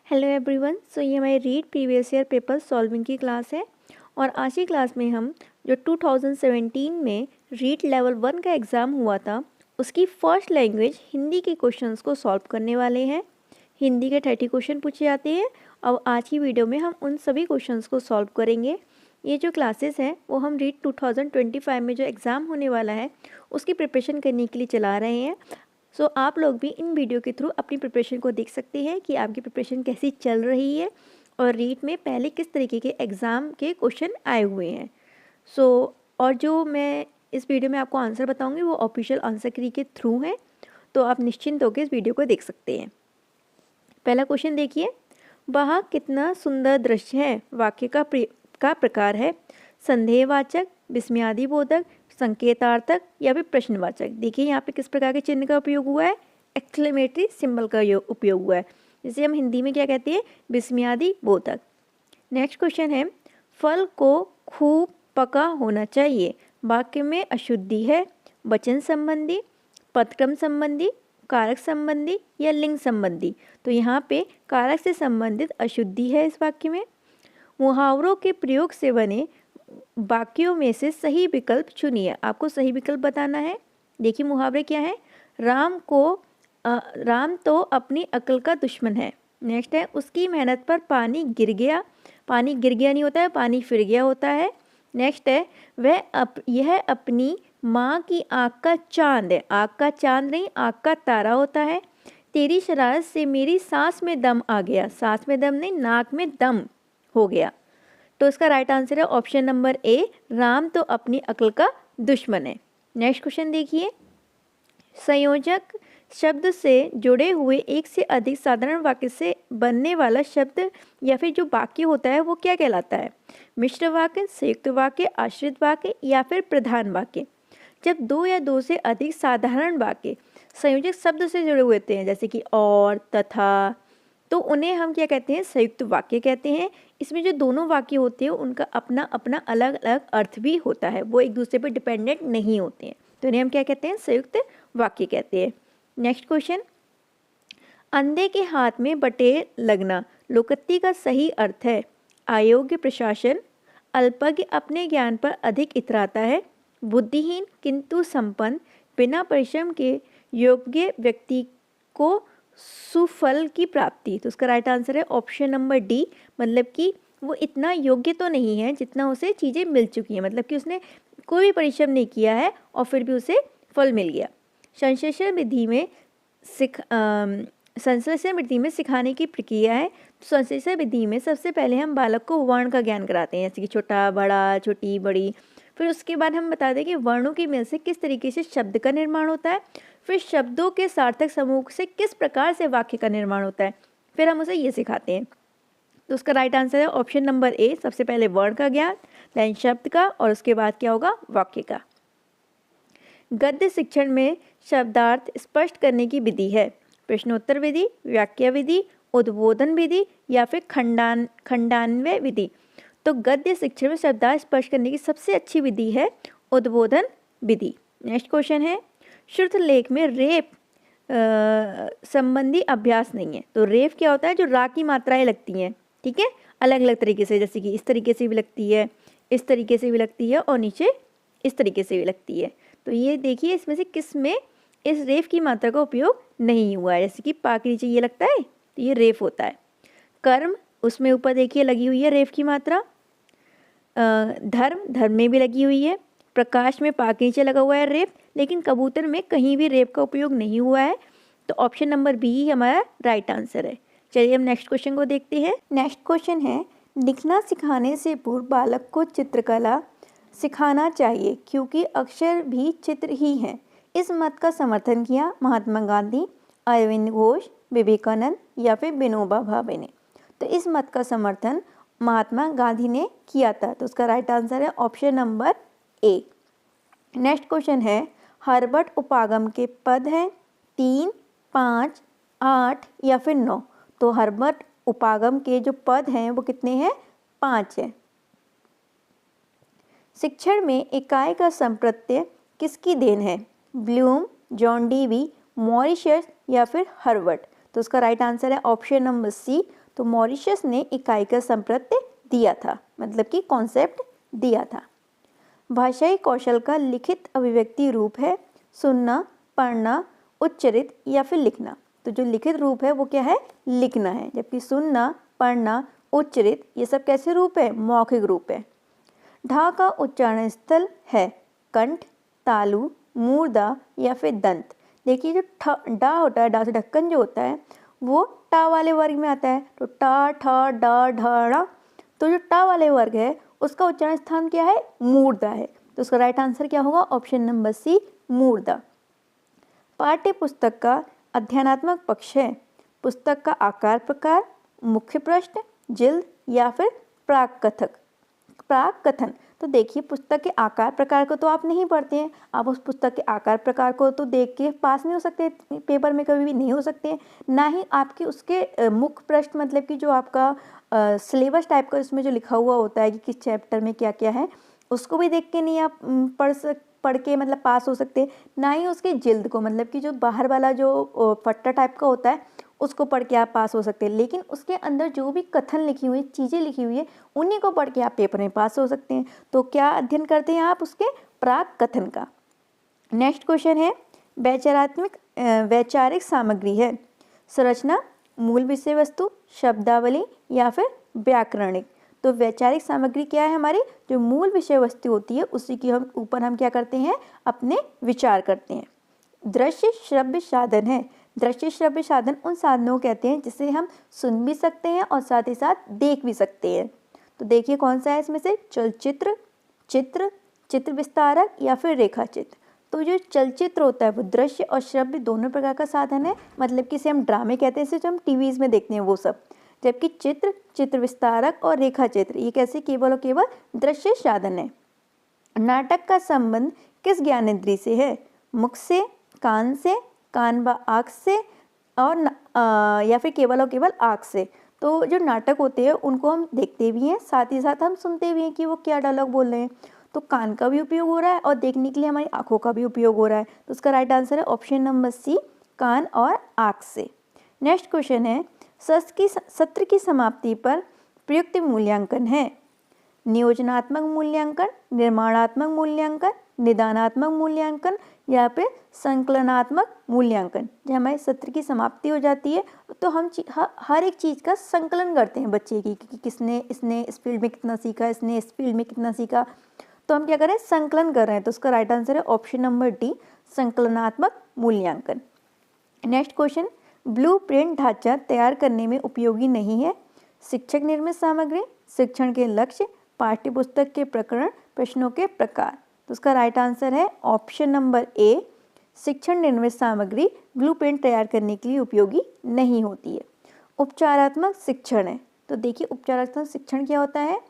Hello everyone. सो ये हमारी read previous year paper solving की क्लास है और आज की क्लास में हम जो 2017 में रीड लेवल 1 का एग्ज़ाम हुआ था उसकी फर्स्ट लैंग्वेज हिंदी के क्वेश्चंस को सॉल्व करने वाले हैं। हिंदी के 30 क्वेश्चन पूछे जाते हैं और आज की वीडियो में हम उन सभी क्वेश्चंस को सॉल्व करेंगे। ये जो क्लासेस हैं वो हम रीड 2025 में जो एग्ज़ाम होने वाला है उसकी प्रिपरेशन करने के लिए चला रहे हैं। सो आप लोग भी इन वीडियो के थ्रू अपनी प्रिपरेशन को देख सकते हैं कि आपकी प्रिपरेशन कैसी चल रही है और रीड में पहले किस तरीके के एग्ज़ाम के क्वेश्चन आए हुए हैं। और जो मैं इस वीडियो में आपको आंसर बताऊंगी वो ऑफिशियल आंसर की के थ्रू हैं, तो आप निश्चिंत होकर इस वीडियो को देख सकते हैं। पहला क्वेश्चन देखिए, वह कितना सुंदर दृश्य है वाक्य का प्रकार है संदेहवाचक, विस्मयादिबोधक, संकेतार्थक या फिर प्रश्नवाचक। देखिए यहाँ पे किस प्रकार के चिन्ह का उपयोग हुआ है, एक्सक्लेमेटरी सिंबल का उपयोग हुआ है, जिसे हम हिंदी में क्या कहते हैं, विस्मयादिबोधक। नेक्स्ट क्वेश्चन है, फल को खूब पका होना चाहिए वाक्य में अशुद्धि है वचन संबंधी, पदक्रम संबंधी, कारक संबंधी या लिंग संबंधी। तो यहाँ पे कारक से संबंधित अशुद्धि है इस वाक्य में। मुहावरों के प्रयोग से बने वाक्यों में से सही विकल्प चुनिए। आपको सही विकल्प बताना है। देखिए मुहावरे क्या है, राम तो अपनी अक्ल का दुश्मन है। नेक्स्ट है, उसकी मेहनत पर पानी गिर गया। पानी गिर गया नहीं होता है, पानी फिर गया होता है। नेक्स्ट है, यह अपनी माँ की आँख का चांद है। आँख का चांद नहीं, आँख का तारा होता है। तेरी शरारत से मेरी सांस में दम आ गया। सांस में दम नहीं, नाक में दम हो गया। तो इसका राइट आंसर है ऑप्शन नंबर ए, राम तो अपनी अक्ल का दुश्मन है। नेक्स्ट क्वेश्चन देखिए, संयोजक शब्द से जुड़े हुए एक से अधिक साधारण वाक्य से बनने वाला शब्द या फिर जो वाक्य होता है वो क्या कहलाता है, मिश्र वाक्य, संयुक्त वाक्य, आश्रित वाक्य या फिर प्रधान वाक्य। जब दो या दो से अधिक साधारण वाक्य संयोजक शब्द से जुड़े हुए होते हैं जैसे कि और, तथा, तो उन्हें हम क्या कहते हैं, संयुक्त वाक्य कहते हैं। इसमें जो दोनों वाक्य होते हैं उनका अपना अपना अलग अलग अर्थ भी होता है, वो एक दूसरे पर डिपेंडेंट नहीं होते हैं, तो इन्हें हम क्या कहते हैं, संयुक्त वाक्य कहते हैं। नेक्स्ट क्वेश्चन, अंधे के हाथ में बटेर लगना लोकोक्ति का सही अर्थ है अयोग्य प्रशासन, अल्पज्ञ अपने ज्ञान पर अधिक इतराता है, बुद्धिहीन किंतु संपन्न, बिना परिश्रम के योग्य व्यक्ति को सुफल की प्राप्ति। तो उसका राइट आंसर है ऑप्शन नंबर डी, मतलब कि वो इतना योग्य तो नहीं है जितना उसे चीज़ें मिल चुकी हैं, मतलब कि उसने कोई भी परिश्रम नहीं किया है और फिर भी उसे फल मिल गया। संश्लेषण विधि में सिखाने की प्रक्रिया है। तो संश्लेषण विधि में सबसे पहले हम बालक को वर्ण का ज्ञान कराते हैं, जैसे कि छोटा, बड़ा, छोटी, बड़ी। फिर उसके बाद हम बता दें कि वर्णों की मेल से किस तरीके से शब्द का निर्माण होता है, फिर शब्दों के सार्थक समूह से किस प्रकार से वाक्य का निर्माण होता है, फिर हम उसे ये सिखाते हैं। तो उसका राइट आंसर है ऑप्शन नंबर ए, सबसे पहले वर्ण का ज्ञान, देन शब्द का और उसके बाद क्या होगा, वाक्य का। गद्य शिक्षण में शब्दार्थ स्पष्ट करने की विधि है प्रश्नोत्तर विधि, व्याख्या विधि, उद्बोधन विधि या फिर खंडान्वय विधि। तो गद्य शिक्षण में शब्दार्थ स्पष्ट करने की सबसे अच्छी विधि है उद्बोधन विधि। नेक्स्ट क्वेश्चन है, श्रुत लेख में रेफ संबंधी अभ्यास नहीं है। तो रेफ क्या होता है, जो रा की मात्राएं लगती हैं, ठीक है, अलग अलग तरीके से, जैसे कि इस तरीके से भी लगती है, इस तरीके से भी लगती है और नीचे इस तरीके से भी लगती है। तो ये देखिए इसमें से किस में इस रेफ की मात्रा का उपयोग नहीं हुआ है, जैसे कि पा के नीचे ये लगता है तो ये रेफ होता है। कर्म, उसमें ऊपर देखिए लगी हुई है रेफ की मात्रा। धर्म में भी लगी हुई है। प्रकाश में पा के नीचे लगा हुआ है रेफ, लेकिन कबूतर में कहीं भी रेफ का उपयोग नहीं हुआ है। तो ऑप्शन नंबर बी ही हमारा राइट आंसर है। चलिए हम नेक्स्ट क्वेश्चन को देखते हैं। नेक्स्ट क्वेश्चन है, लिखना सिखाने से पूर्व बालक को चित्रकला सिखाना चाहिए क्योंकि अक्षर भी चित्र ही हैं। इस मत का समर्थन किया महात्मा गांधी, अरविंद घोष, विवेकानंद या फिर विनोबा भावे ने। तो इस मत का समर्थन महात्मा गांधी ने किया था, तो उसका राइट आंसर है ऑप्शन नंबर ए। नेक्स्ट क्वेश्चन है, हर्बट उपागम के पद हैं 3, 5, 8 या फिर 9। तो हर्बट उपागम के जो पद हैं वो कितने हैं, 5 हैं। शिक्षण में इकाई का संप्रत्यय किसकी देन है, ब्लूम, जॉन डीवी, मॉरिशस या फिर हर्बट। तो तो उसका राइट आंसर है ऑप्शन नंबर सी। तो मॉरिशस ने इकाई का संप्रत्यय दिया था, मतलब कि कॉन्सेप्ट दिया था। भाषाई कौशल का लिखित अभिव्यक्ति रूप है सुनना, पढ़ना, उच्चरित या फिर लिखना। तो जो लिखित रूप है वो क्या है, लिखना है, जबकि सुनना, पढ़ना, उच्चरित ये सब कैसे रूप है, मौखिक रूप है। ढा का उच्चारण स्थल है कंठ, तालु, मूर्धा या फिर दंत। देखिए जो डा होता है, डा से ढक्कन जो होता है वो टा वाले वर्ग में आता है। तो टा, ठा, डा, ढा, ड़ा। तो जो टा वाले वर्ग है उसका उच्चारण स्थान क्या है, मूर्धा है। तो उसका राइट आंसर क्या होगा, ऑप्शन नंबर सी, मूर्धा। पाठ्य पुस्तक का अध्ययनात्मक पक्ष है पुस्तक का आकार प्रकार, मुख्य पृष्ठ, जिल्द या फिर प्राक कथन। तो देखिए पुस्तक के आकार प्रकार को तो आप नहीं पढ़ते हैं, आप उस पुस्तक के आकार प्रकार को तो देख के पास नहीं हो सकते, पेपर में कभी भी नहीं हो सकते हैं। ना ही आपके उसके मुख्य पृष्ठ, मतलब कि जो आपका सिलेबस टाइप का उसमें जो लिखा हुआ होता है कि किस चैप्टर में क्या क्या है, उसको भी देख के नहीं आप पढ़ के मतलब पास हो सकते। ना ही उसके जिल्द को, मतलब कि जो बाहर वाला जो फट्टा टाइप का होता है उसको पढ़ के आप पास हो सकते हैं। लेकिन उसके अंदर जो भी कथन लिखी हुई चीज़ें लिखी हुई है उन्हीं को पढ़ के आप पेपर में पास हो सकते हैं। तो क्या अध्ययन करते हैं आप, उसके प्राक कथन का। नेक्स्ट क्वेश्चन है वैचारिक सामग्री है संरचना, मूल विषय वस्तु, शब्दावली या फिर व्याकरणिक। तो वैचारिक सामग्री क्या है, हमारी जो मूल विषय वस्तु होती है उसी की हम ऊपर हम क्या करते हैं, अपने विचार करते हैं। दृश्य श्रव्य साधन है। दृश्य श्रव्य साधन उन साधनों को कहते हैं जिसे हम सुन भी सकते हैं और साथ ही साथ देख भी सकते हैं। तो देखिए कौन सा है इसमें से, चलचित्र, चित्र, चित्र विस्तारक या फिर रेखा चित्र। तो जो चलचित्र होता है वो दृश्य और श्रव्य दोनों प्रकार का साधन है, मतलब कि इसे हम ड्रामे कहते हैं, इसे जो हम टीवीज में देखते हैं वो सब। जबकि चित्र, चित्र विस्तारक और रेखा चित्र ये कैसे केवल और केवल दृश्य साधन है। नाटक का संबंध किस ज्ञानेंद्रिय से है, मुख से, कान से, कान व आँख से और या फिर केवल और केवल आँख से। तो जो नाटक होते हैं उनको हम देखते भी हैं, साथ ही साथ हम सुनते भी हैं कि वो क्या डायलॉग बोल रहे हैं। तो कान का भी उपयोग हो रहा है और देखने के लिए हमारी आँखों का भी उपयोग हो रहा है। तो उसका राइट आंसर है ऑप्शन नंबर सी, कान और आँख से। नेक्स्ट क्वेश्चन है सत्र की समाप्ति पर प्रयुक्त मूल्यांकन है नियोजनात्मक मूल्यांकन, निर्माणात्मक मूल्यांकन, निदानात्मक मूल्यांकन या फिर संकलनात्मक मूल्यांकन। जब हमारे सत्र की समाप्ति हो जाती है तो हम हर एक चीज़ का संकलन करते हैं बच्चे की कि किसने इसने इस फील्ड में कितना सीखा, इसने इस फील्ड में कितना सीखा। तो हम क्या कर रहे हैं, संकलन कर रहे हैं। तो उसका राइट आंसर है ऑप्शन नंबर डी, संकलनात्मक मूल्यांकन। नेक्स्ट क्वेश्चन, ब्लूप्रिंट ढांचा तैयार करने में उपयोगी नहीं है शिक्षक निर्मित सामग्री, शिक्षण के लक्ष्य, पाठ्यपुस्तक के प्रकरण, प्रश्नों के प्रकार। तो उसका राइट आंसर है ऑप्शन नंबर ए, शिक्षण निर्मित सामग्री ब्लूप्रिंट तैयार करने के लिए उपयोगी नहीं होती है। उपचारात्मक शिक्षण है। तो देखिए उपचारात्मक शिक्षण क्या होता है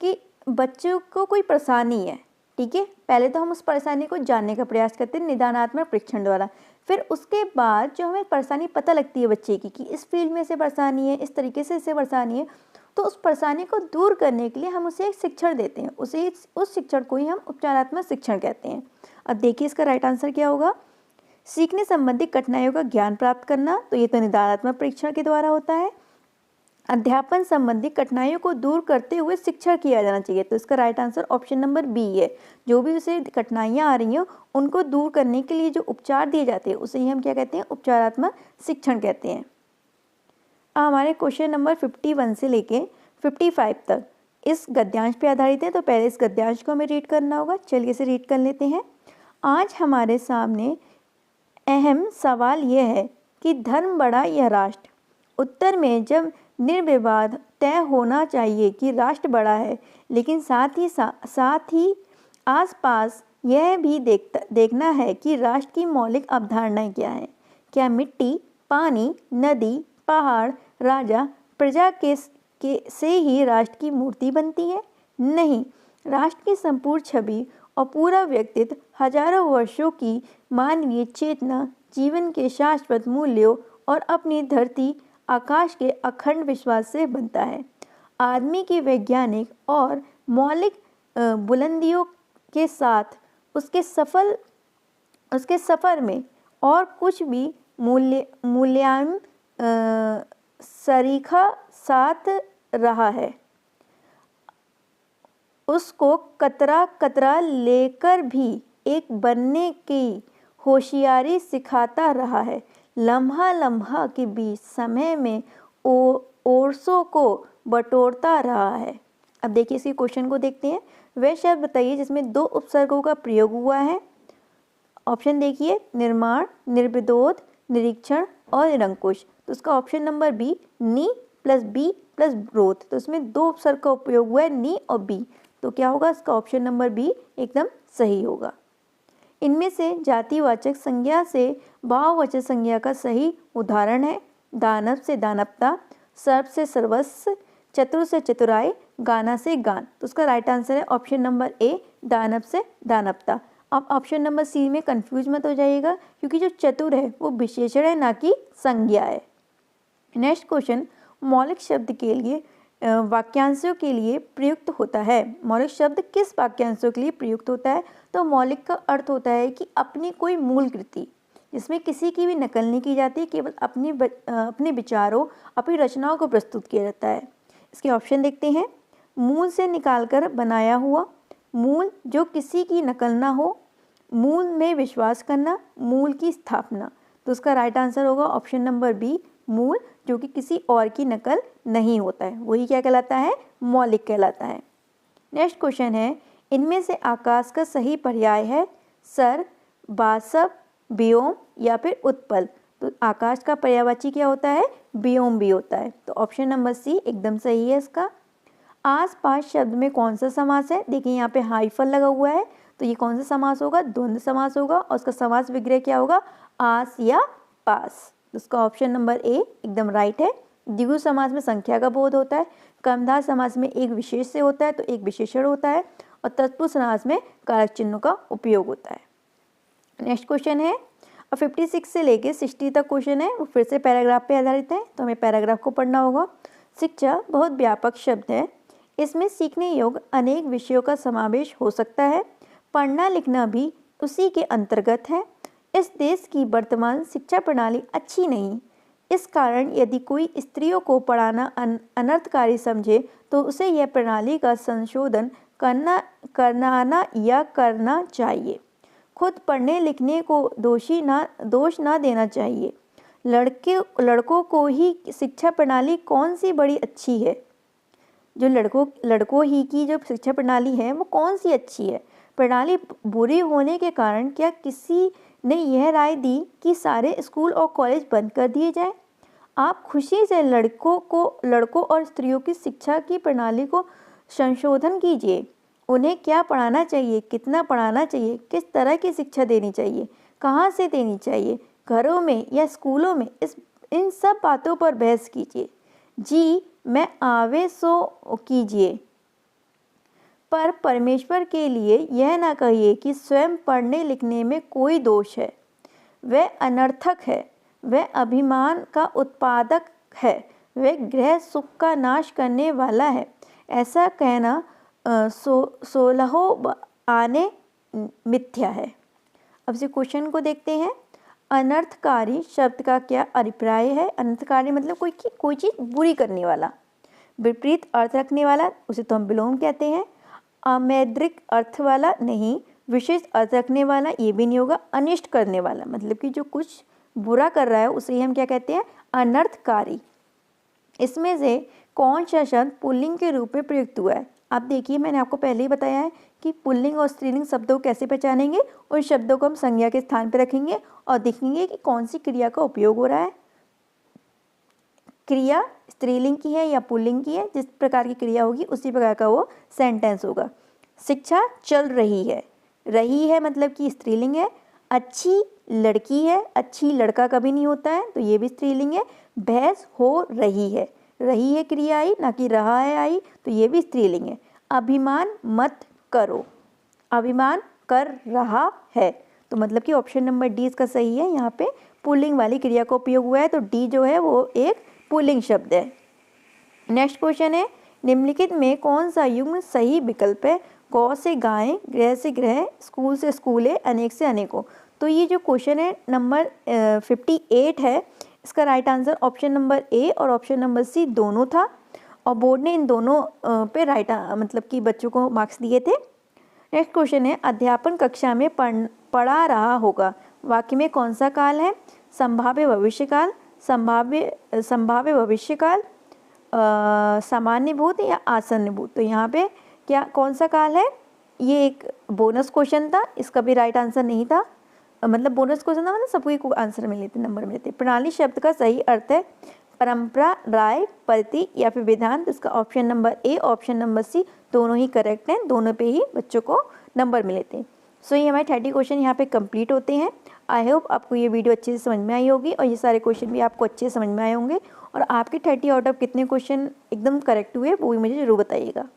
कि बच्चों को कोई परेशानी है, ठीक है, पहले तो हम उस परेशानी को जानने का प्रयास करते हैं निदानात्मक परीक्षण द्वारा। फिर उसके बाद जो हमें परेशानी पता लगती है बच्चे की कि इस फील्ड में इसे परेशानी है, इस तरीके से इसे परेशानी है, तो उस परेशानी को दूर करने के लिए हम उसे एक शिक्षण देते हैं, उस शिक्षण को ही हम उपचारात्मक शिक्षण कहते हैं। अब देखिए इसका राइट आंसर क्या होगा, सीखने संबंधी कठिनाइयों का ज्ञान प्राप्त करना, तो ये तो निदानात्मक परीक्षण के द्वारा होता है। अध्यापन संबंधी कठिनाइयों को दूर करते हुए शिक्षण किया जाना चाहिए। तो इसका right answer option number B है, जो भी उसे कठिनाइयाँ आ रही हैं उनको दूर करने के लिए जो उपचार दिए जाते हैं उसे ही हम क्या कहते हैं, उपचारात्मक शिक्षण कहते हैं। हमारे क्वेश्चन नंबर 51 से लेके 55 तक इस गद्यांश पे आधारित है। तो पहले इस गद्यांश को हमें रीड करना होगा, चलिए इसे रीड कर लेते हैं। आज हमारे सामने अहम सवाल यह है कि धर्म बड़ा या राष्ट्र। उत्तर में जब निर्विवाद तय होना चाहिए कि राष्ट्र बड़ा है, लेकिन साथ ही आसपास यह भी देखना है कि राष्ट्र की मौलिक अवधारणाएं क्या है। क्या मिट्टी, पानी, नदी, पहाड़, राजा, प्रजा से ही राष्ट्र की मूर्ति बनती है? नहीं, राष्ट्र की संपूर्ण छवि और पूरा व्यक्तित्व हजारों वर्षों की मानवीय चेतना, जीवन के शाश्वत मूल्यों और अपनी धरती आकाश के अखंड विश्वास से बनता है। आदमी की वैज्ञानिक और मौलिक बुलंदियों के साथ उसके सफ़र में और कुछ भी मूल्यांकन सरीखा साथ रहा है, उसको कतरा कतरा लेकर भी एक बनने की होशियारी सिखाता रहा है, लम्हा लम्हा के बीच समय में ओरसों को बटोरता रहा है। अब देखिए इसी क्वेश्चन को देखते हैं। वह शब्द बताइए जिसमें दो उपसर्गों का प्रयोग हुआ है। ऑप्शन देखिए, निर्माण, निर्विरोध, निरीक्षण और निरंकुश। तो उसका ऑप्शन नंबर बी, नी प्लस बी प्लस ब्रोथ। तो इसमें दो उपसर्ग का उपयोग हुआ है, नी और बी। तो क्या होगा, इसका ऑप्शन नंबर बी एकदम सही होगा। इनमें से जातिवाचक संज्ञा से भाववाचक संज्ञा का सही उदाहरण है दानव से दानवता, सर्व से सर्वस्व, चतुर से चतुराई, गाना से गान। तो उसका राइट आंसर है ऑप्शन नंबर ए, दानव से दानवता। अब ऑप्शन नंबर सी में कंफ्यूज मत हो जाइएगा, क्योंकि जो चतुर है वो विशेषण है, ना कि संज्ञा है। नेक्स्ट क्वेश्चन, मौलिक शब्द के लिए वाक्यांशों के लिए प्रयुक्त होता है। मौलिक शब्द किस वाक्यांशों के लिए प्रयुक्त होता है? तो मौलिक का अर्थ होता है कि अपनी कोई मूल कृति जिसमें किसी की भी नकल नहीं की जाती, केवल अपने विचारों, अपनी रचनाओं को प्रस्तुत किया जाता है। इसके ऑप्शन देखते हैं। मूल से निकालकर बनाया हुआ, मूल जो किसी की नकल ना हो, मूल में विश्वास करना, मूल की स्थापना। तो उसका राइट आंसर होगा ऑप्शन नंबर बी, मूल जो कि किसी और की नकल नहीं होता है, वही क्या कहलाता है, मौलिक कहलाता है। नेक्स्ट क्वेश्चन है, इनमें से आकाश का सही पर्याय है सर, बासव, व्योम या फिर उत्पल। तो आकाश का पर्यायवाची क्या होता है, व्योम भी होता है। तो ऑप्शन नंबर सी एकदम सही है इसका। आस पास शब्द में कौन सा समास है? देखिए यहाँ पे हाइफन लगा हुआ है, तो ये कौन सा समास होगा, द्वंद्व समास होगा, और उसका समास विग्रह क्या होगा, आस या पास। उसका ऑप्शन नंबर ए एकदम राइट है। द्विगु समास में संख्या का बोध होता है, कर्मधारय समास में एक विशेष से होता है तो एक विशेषण होता है, और तत्पुरुष समास में कारक चिन्हों का उपयोग होता है। नेक्स्ट क्वेश्चन है, और 56 से लेके 60 तक क्वेश्चन है, वो फिर से पैराग्राफ पे आधारित है, तो हमें पैराग्राफ को पढ़ना होगा। शिक्षा बहुत व्यापक शब्द है, इसमें सीखने योग्य अनेक विषयों का समावेश हो सकता है, पढ़ना लिखना भी उसी के अंतर्गत है। इस देश की वर्तमान शिक्षा प्रणाली अच्छी नहीं, इस कारण यदि कोई स्त्रियों को पढ़ाना अनर्थकारी समझे तो उसे यह प्रणाली का संशोधन करना चाहिए। खुद पढ़ने लिखने को दोष ना देना चाहिए। लड़कों को ही शिक्षा प्रणाली कौन सी बड़ी अच्छी है, जो लड़कों ही की जो शिक्षा प्रणाली है वो कौन सी अच्छी है। प्रणाली बुरी होने के कारण क्या किसी ने यह राय दी कि सारे स्कूल और कॉलेज बंद कर दिए जाएं? आप खुशी से लड़कों और स्त्रियों की शिक्षा की प्रणाली को संशोधन कीजिए। उन्हें क्या पढ़ाना चाहिए, कितना पढ़ाना चाहिए, किस तरह की शिक्षा देनी चाहिए, कहाँ से देनी चाहिए, घरों में या स्कूलों में, इन सब बातों पर बहस कीजिए। जी मैं आवे सो कीजिए, पर परमेश्वर के लिए यह ना कहिए कि स्वयं पढ़ने लिखने में कोई दोष है। वह अनर्थक है, वह अभिमान का उत्पादक है, वह गृह सुख का नाश करने वाला है। ऐसा कहना सोलहों आने मिथ्या है। अब इस क्वेश्चन को देखते हैं। अनर्थकारी शब्द का क्या अभिप्राय है? अनर्थकारी मतलब कोई चीज़ बुरी करने वाला, विपरीत अर्थ रखने वाला, उसे तो हम विलोम कहते हैं। अमैद्रिक अर्थ वाला नहीं, विशेष अर्थ रखने वाला ये भी नहीं होगा। अनिष्ट करने वाला मतलब कि जो कुछ बुरा कर रहा है उसे हम क्या कहते हैं, अनर्थकारी। इसमें से कौन सा शब्द पुल्लिंग के रूप में प्रयुक्त हुआ है? आप देखिए, मैंने आपको पहले ही बताया है कि पुल्लिंग और स्त्रीलिंग शब्दों को कैसे पहचानेंगे। उन शब्दों को हम संज्ञा के स्थान पर रखेंगे और देखेंगे कि कौन सी क्रिया का उपयोग हो रहा है। क्रिया स्त्रीलिंग की है या पुल्लिंग की है, जिस प्रकार की क्रिया होगी उसी प्रकार का वो सेंटेंस होगा। शिक्षा चल रही है मतलब कि स्त्रीलिंग है। अच्छी लड़की है, अच्छी लड़का कभी नहीं होता है तो ये भी स्त्रीलिंग है। बहस हो रही है क्रिया आई, ना कि रहा है आई, तो ये भी स्त्रीलिंग है। अभिमान मत करो, अभिमान कर रहा है, तो मतलब कि ऑप्शन नंबर डी इसका सही है। यहाँ पे पुल्लिंग वाली क्रिया का उपयोग हुआ है, तो डी जो है वो एक पुल्लिंग शब्द है। नेक्स्ट क्वेश्चन है, निम्नलिखित में कौन सा युग्म सही विकल्प है? गौ से गायें, गृह से गृह, स्कूल से स्कूले, अनेक से अनेकों। तो ये जो क्वेश्चन है नंबर 58 है, इसका राइट आंसर ऑप्शन नंबर ए और ऑप्शन नंबर सी दोनों था और बोर्ड ने इन दोनों पे राइट मतलब कि बच्चों को मार्क्स दिए थे। नेक्स्ट क्वेश्चन है, अध्यापन कक्षा में पढ़ा रहा होगा, वाक्य में कौन सा काल है? संभाव्य भविष्यकाल, संभाव्य भविष्यकाल, सामान्य भूत या आसन्न भूत। तो यहाँ पे क्या कौन सा काल है? ये एक बोनस क्वेश्चन था, इसका भी राइट आंसर नहीं था। मतलब बोनस क्वेश्चन था, मतलब सबको को आंसर मिले थे, नंबर मिले थे। प्रणाली शब्द का सही अर्थ है परंपरा, राय, पद्धति या फिर विधान। तो इसका option number A, option number C दोनों ही करेक्ट हैं, दोनों पे ही बच्चों को नंबर मिले थे। सो ये हमारे 30 क्वेश्चन यहाँ पे कंप्लीट होते हैं। आई होप आपको ये वीडियो अच्छे से समझ में आई होगी और ये सारे क्वेश्चन भी आपको अच्छे से समझ में आए होंगे और आपके 30 आउट ऑफ कितने क्वेश्चन एकदम करेक्ट हुए वो भी मुझे ज़रूर बताइएगा।